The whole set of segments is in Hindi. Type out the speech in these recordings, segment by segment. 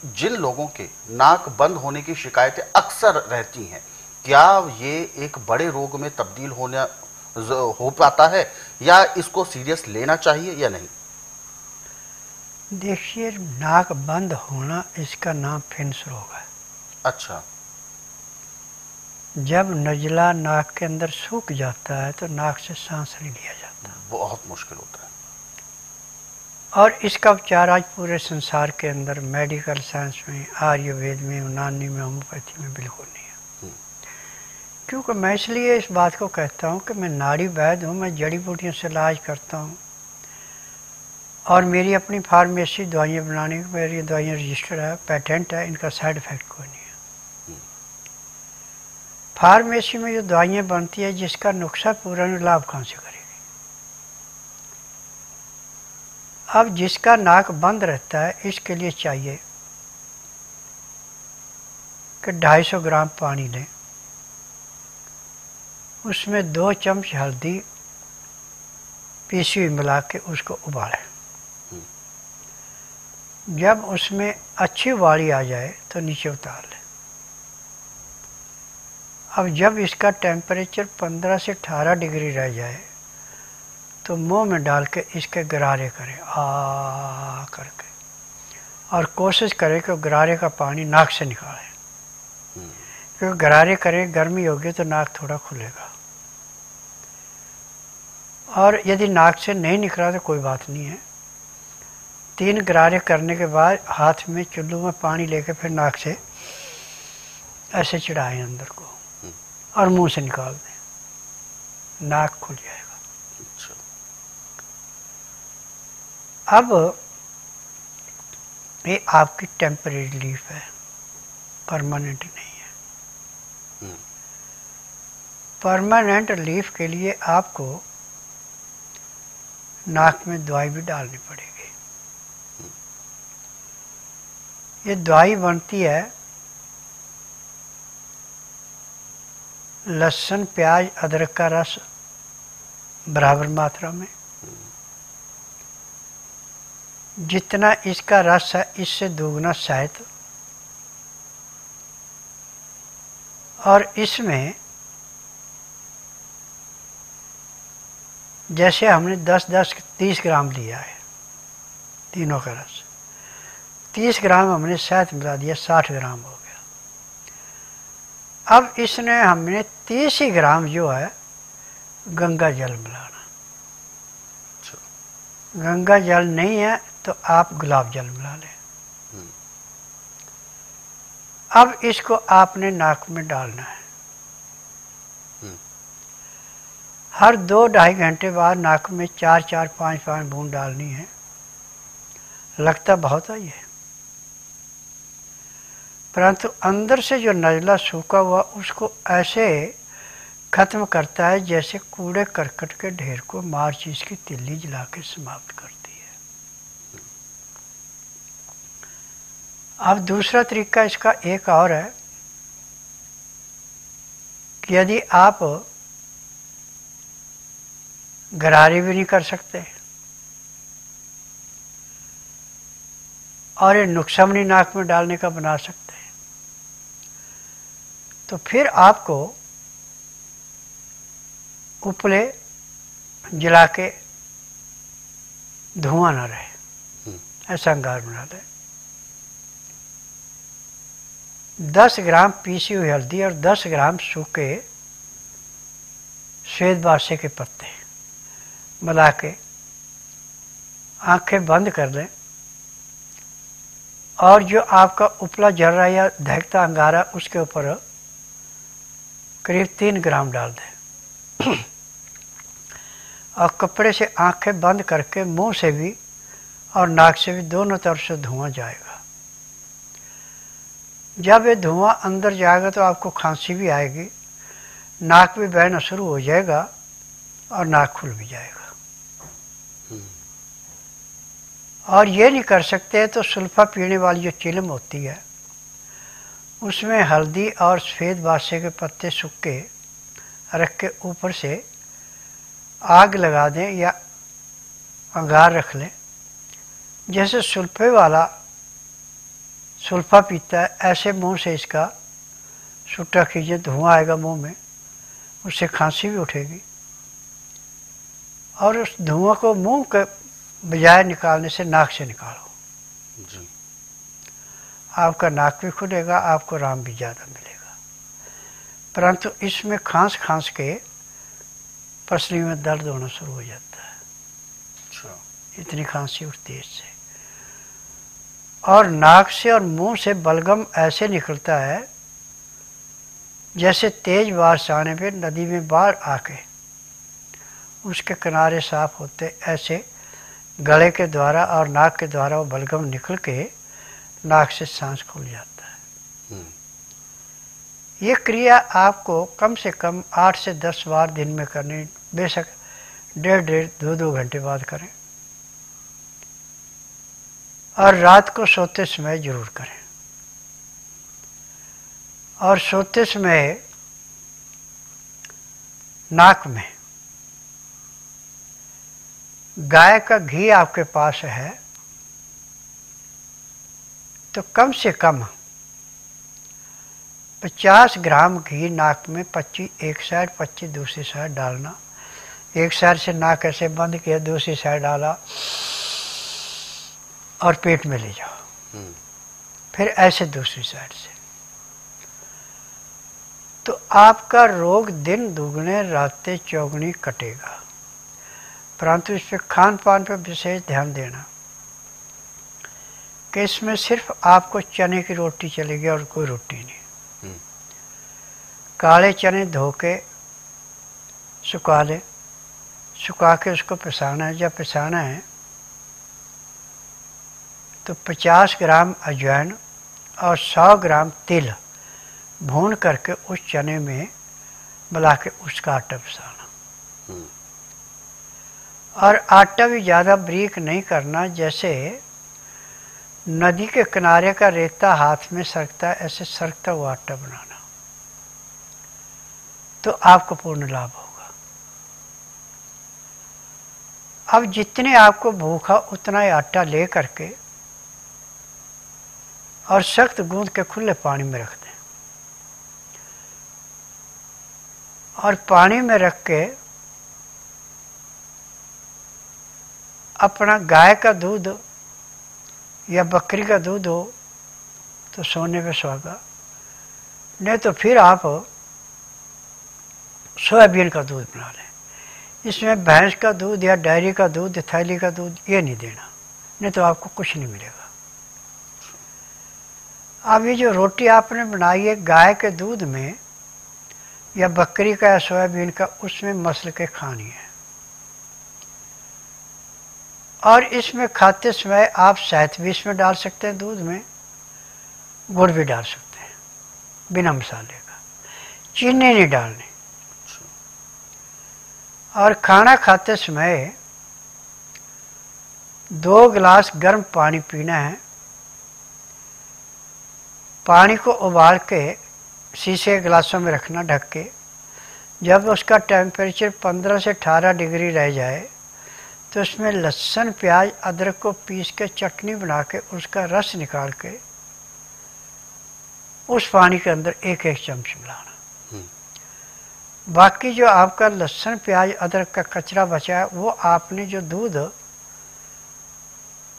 जिन लोगों के नाक बंद होने की शिकायतें अक्सर रहती हैं, क्या ये एक बड़े रोग में तब्दील हो पाता है, या इसको सीरियस लेना चाहिए या नहीं? देखिए, नाक बंद होना इसका नाम फिन्स रोग है। अच्छा। जब नज़ला नाक के अंदर सूख जाता है तो नाक से सांस नहीं लिया जाता, बहुत मुश्किल होता है। और इसका उपचार आज पूरे संसार के अंदर मेडिकल साइंस में, आयुर्वेद में, यूनानी में, होम्योपैथी में बिल्कुल नहीं है। क्योंकि मैं इसलिए इस बात को कहता हूँ कि मैं नाड़ी वैद्य हूँ, मैं जड़ी बूटियों से इलाज करता हूँ, और मेरी अपनी फार्मेसी दवाइयाँ बनाने की, मेरी दवाइयाँ रजिस्टर्ड है, पेटेंट है, इनका साइड इफेक्ट कोई नहीं है। फार्मेसी में जो दवाइयाँ बनती है, जिसका नुस्खा पूरा नहीं, लाभ कहाँ से करेगी? अब जिसका नाक बंद रहता है, इसके लिए चाहिए कि 250 ग्राम पानी लें, उसमें 2 चम्मच हल्दी पीसी हुई मिला के उसको उबालें। जब उसमें अच्छी उबाली आ जाए तो नीचे उतार लें। अब जब इसका टेम्परेचर 15 से 18 डिग्री रह जाए तो मुंह में डाल के इसके गरारे करें आ करके, और कोशिश करें कि गरारे का पानी नाक से निकालें, क्योंकि गरारे करें गर्मी होगी तो नाक थोड़ा खुलेगा। और यदि नाक से नहीं निकला तो कोई बात नहीं है। 3 गरारे करने के बाद हाथ में चुल्लू में पानी लेके फिर नाक से ऐसे चढ़ाएं अंदर को, और मुंह से निकाल दें, नाक खुल जाएगा। अब ये आपकी टेम्परेरी रिलीफ है, परमानेंट नहीं है। परमानेंट रिलीफ के लिए आपको नाक में दवाई भी डालनी पड़ेगी। ये दवाई बनती है लहसुन, प्याज, अदरक का रस बराबर मात्रा में। जितना इसका रस है इससे दोगुना शहद, और इसमें जैसे हमने 10-10-30 ग्राम लिया है तीनों का रस, 30 ग्राम हमने शहद मिला दिया, 60 ग्राम हो गया। अब इसने हमने 30 ही ग्राम जो है गंगा जल मिलाना। गंगा जल नहीं है तो आप गुलाब जल मिला लें। अब इसको आपने नाक में डालना है। हर 2-2.5 घंटे बाद नाक में 4-4, 5-5 बूंद डालनी है। लगता बहुत है ये, परंतु अंदर से जो नज़ला सूखा हुआ उसको ऐसे खत्म करता है जैसे कूड़े करकट के ढेर को माचिस की तिल्ली जला के समाप्त करती है। अब दूसरा तरीका इसका एक और है कि यदि आप गरारे भी नहीं कर सकते और ये नुस्खा भी नाक में डालने का बना सकते हैं, तो फिर आपको उपले जला के धुआं ना रहे ऐसा अंगार बना लें। 10 ग्राम पीसी हुई हल्दी और 10 ग्राम सूखे श्वेत बासे के पत्ते मिला के आंखें बंद कर लें, और जो आपका उपला जल रहा है या दहकता अंगारा उसके ऊपर करीब 3 ग्राम डाल दें और कपड़े से आंखें बंद करके मुंह से भी और नाक से भी दोनों तरफ से धुआं जाएगा। जब ये धुआं अंदर जाएगा तो आपको खांसी भी आएगी, नाक भी बहना शुरू हो जाएगा और नाक खुल भी जाएगा। और ये नहीं कर सकते तो सुल्फा पीने वाली जो चिलम होती है उसमें हल्दी और सफ़ेद बासे के पत्ते सूखे रख के ऊपर से आग लगा दें या अंगार रख लें। जैसे सुल्फे वाला सुल्फा पीता है, ऐसे मुंह से इसका सूटा कीजिए, धुआं आएगा मुंह में, उससे खांसी भी उठेगी। और उस धुआं को मुंह के बजाय निकालने से नाक से निकालो जी। आपका नाक भी खुलेगा, आपको आराम भी ज़्यादा मिलेगा। परंतु इसमें खांस खांस के पसली में दर्द होना शुरू हो जाता है। अच्छा। इतनी खांसी उठती है इससे। और नाक से और मुंह से बलगम ऐसे निकलता है जैसे तेज बारिश आने पे नदी में बाढ़ आके उसके किनारे साफ होते, ऐसे गले के द्वारा और नाक के द्वारा वो बलगम निकल के नाक से सांस खुल जाता है। ये क्रिया आपको कम से कम 8 से 10 बार दिन में करनी, बेशक 1.5 2 घंटे बाद करें, और रात को सोते समय जरूर करें। और सोते समय नाक में गाय का घी आपके पास है तो कम से कम 50 ग्राम घी नाक में, 25 एक साइड 25 दूसरी साइड डालना। एक साइड से नाक ऐसे बंद किया, दूसरी साइड डाला और पेट में ले जाओ, फिर ऐसे दूसरी साइड से। तो आपका रोग दिन दुगने रातें चौगुनी कटेगा। परंतु इस पर खान पान पर विशेष ध्यान देना कि इसमें सिर्फ आपको चने की रोटी चलेगी और कोई रोटी नहीं। काले चने धो के सुखा ले, सुखा के उसको पिसाना है। जब पिसाना है तो 50 ग्राम अजवाइन और 100 ग्राम तिल भून करके उस चने में मिला के उसका आटा पिसाना। और आटा भी ज़्यादा बारीक नहीं करना, जैसे नदी के किनारे का रेता हाथ में सरकता है, ऐसे सरकता हुआ आटा बनाना, तो आपको पूर्ण लाभ होगा। अब जितने आपको भूखा उतना ही आटा ले करके और सख्त गूंद के खुले पानी में रख दें, और पानी में रख के अपना गाय का दूध या बकरी का दूध हो तो सोने पे सुहागा, नहीं तो फिर आप सोयाबीन का दूध बना लें। इसमें भैंस का दूध या डेयरी का दूध, थैली का दूध ये नहीं देना, नहीं तो आपको कुछ नहीं मिलेगा। अब ये जो रोटी आपने बनाई है गाय के दूध में या बकरी का या सोयाबीन का, उसमें मसल के खानी है। और इसमें खाते समय आप शहद भी इसमें डाल सकते हैं, दूध में गुड़ भी डाल सकते हैं बिना मसाले का, चीनी नहीं डालनी। और खाना खाते समय 2 गिलास गर्म पानी पीना है। पानी को उबाल के शीशे गिलासों में रखना ढक के। जब उसका टेम्परेचर 15 से 18 डिग्री रह जाए तो उसमें लहसुन प्याज अदरक को पीस के चटनी बना के उसका रस निकाल के उस पानी के अंदर 1-1 चम्मच मिलाना। बाकी जो आपका लहसुन प्याज अदरक का कचरा बचा है वो आपने जो दूध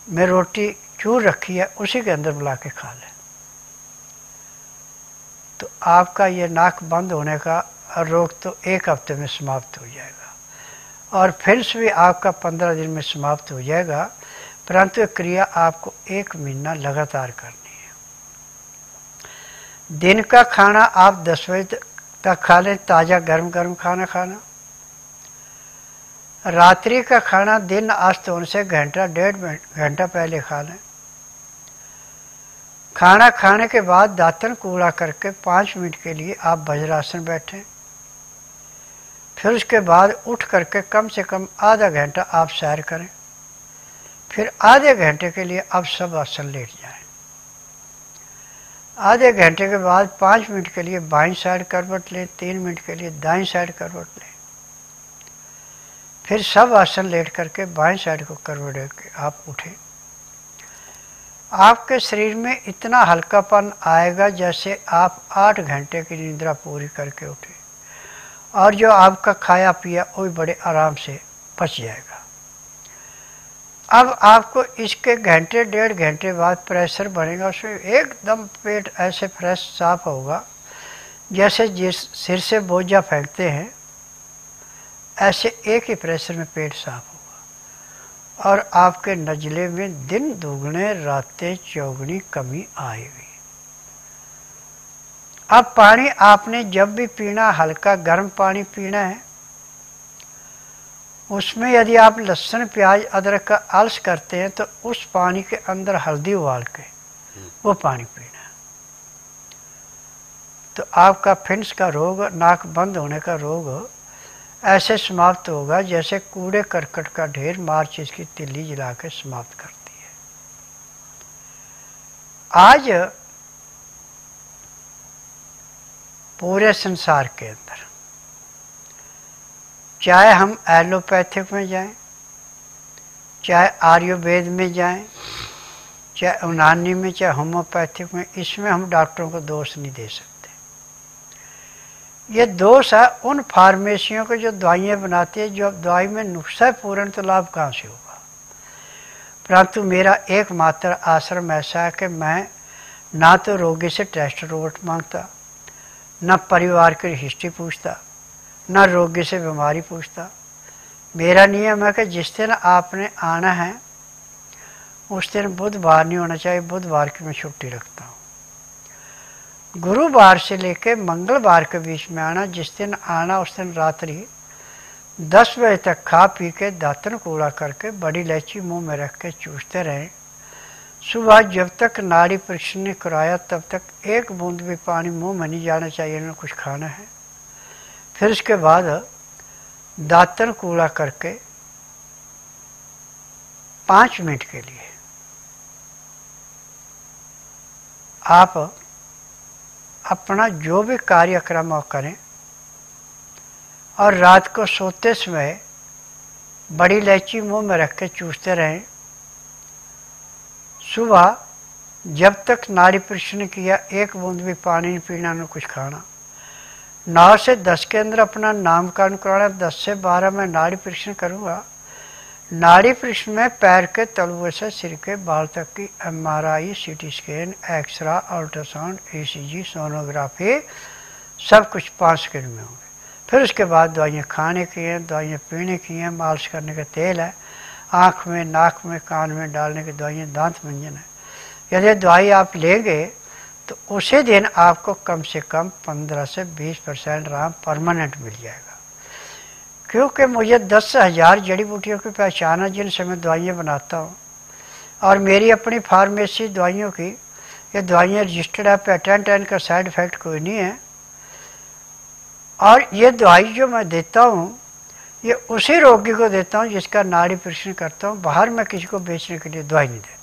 में रोटी चूर रखी है उसी के अंदर मिला के खा लें। तो आपका ये नाक बंद होने का रोग तो 1 हफ्ते में समाप्त हो जाएगा, और फिर से भी आपका 15 दिन में समाप्त हो जाएगा। परंतु ये क्रिया आपको 1 महीना लगातार करनी है। दिन का खाना आप 10 बजे तक खा लें, ताज़ा गर्म गर्म खाना खाना। रात्रि का खाना दिन अस्त होने से घंटा 1.5 घंटा पहले खा लें। खाना खाने के बाद दातन कूड़ा करके 5 मिनट के लिए आप वज्रासन बैठें। फिर उसके बाद उठ करके कम से कम आधा घंटा आप सैर करें। फिर आधे घंटे के लिए आप सब आसन लेट जाएं। आधे घंटे के बाद 5 मिनट के लिए बाईं साइड करवट लें, 3 मिनट के लिए दाईं साइड करवट लें। फिर सब आसन लेट करके बाईं साइड को करवट के आप उठें। आपके शरीर में इतना हल्कापन आएगा जैसे आप 8 घंटे की निद्रा पूरी करके उठे, और जो आपका खाया पिया वो भी बड़े आराम से पच जाएगा। अब आपको इसके घंटे 1.5 घंटे बाद प्रेशर बढ़ेगा, उसमें एकदम पेट ऐसे फ्रेश साफ होगा जैसे जिस सिर से बोझा फेंकते हैं ऐसे एक ही प्रेशर में पेट साफ होगा, और आपके नजले में दिन दुगने रातें चौगुनी कमी आएगी। अब पानी आपने जब भी पीना, हल्का गर्म पानी पीना है, उसमें यदि आप लहसुन प्याज अदरक का आलस करते हैं तो उस पानी के अंदर हल्दी उबाल के वो पानी पीना है। तो आपका फिन्स का रोग, नाक बंद होने का रोग ऐसे समाप्त होगा जैसे कूड़े करकट का ढेर माचिस की तिल्ली जला के समाप्त करती है। आज पूरे संसार के अंदर चाहे हम एलोपैथिक में जाएं, चाहे आयुर्वेद में जाएं, चाहे यूनानी में, चाहे होम्योपैथिक में, इसमें हम डॉक्टरों को दोष नहीं दे सकते। ये दोष है उन फार्मेसियों को जो दवाइयाँ बनाती है, जो दवाई में नुस्खा पूर्ण, तो लाभ कहाँ से होगा। परंतु मेरा एकमात्र आश्रम ऐसा है कि मैं ना तो रोगी से टेस्ट रिपोर्ट मांगता, न परिवार की हिस्ट्री पूछता, न रोगी से बीमारी पूछता। मेरा नियम है कि जिस दिन आपने आना है उस दिन बुधवार नहीं होना चाहिए, बुधवार की मैं छुट्टी रखता हूँ। गुरुवार से लेकर मंगलवार के बीच में आना, जिस दिन आना उस दिन रात्रि 10 बजे तक खा पी के दातन कूड़ा करके बड़ी इलायची मुंह में रख के चूसते रहें। सुबह जब तक नाड़ी परीक्षण नहीं कराया तब तक एक बूंद भी पानी मुंह में नहीं जाना चाहिए, ना कुछ खाना है। फिर उसके बाद दातन कूड़ा करके 5 मिनट के लिए आप अपना जो भी कार्यक्रम आप करें, और रात को सोते समय बड़ी इलायची मुंह में रख के चूसते रहें। सुबह जब तक नाड़ी परीक्षण किया एक बूंद भी पानी नहीं पीना, न कुछ खाना। 9 से 10 के अंदर अपना नामकरण कराना, 10 से 12 में नाड़ी परीक्षण करूँगा। नाड़ी परीक्षण में पैर के तलुए से सिर के बाल तक की MRI, CT scan, xray, ultrasound, ECG, sonography सब कुछ 5 सेकंड में होंगे। फिर उसके बाद दवाइयाँ खाने की हैं, दवाइयाँ पीने की हैं, मालिश करने का तेल है, आँख में, नाक में, कान में डालने की दवाइयाँ, दांत मंजन है। यदि दवाई आप लेंगे तो उसी दिन आपको कम से कम 15 से 20% आराम परमानेंट मिल जाएगा। क्योंकि मुझे 10,000 जड़ी बूटियों की पहचान है जिनसे मैं दवाइयाँ बनाता हूँ, और मेरी अपनी फार्मेसी दवाइयों की, ये दवाइयाँ रजिस्टर्ड है, पेटेंट है, इनका साइड इफ़ेक्ट कोई नहीं है। और ये दवाई जो मैं देता हूँ ये उसी रोगी को देता हूँ जिसका नाड़ी परीक्षण करता हूँ। बाहर मैं किसी को बेचने के लिए दवाई नहीं देता।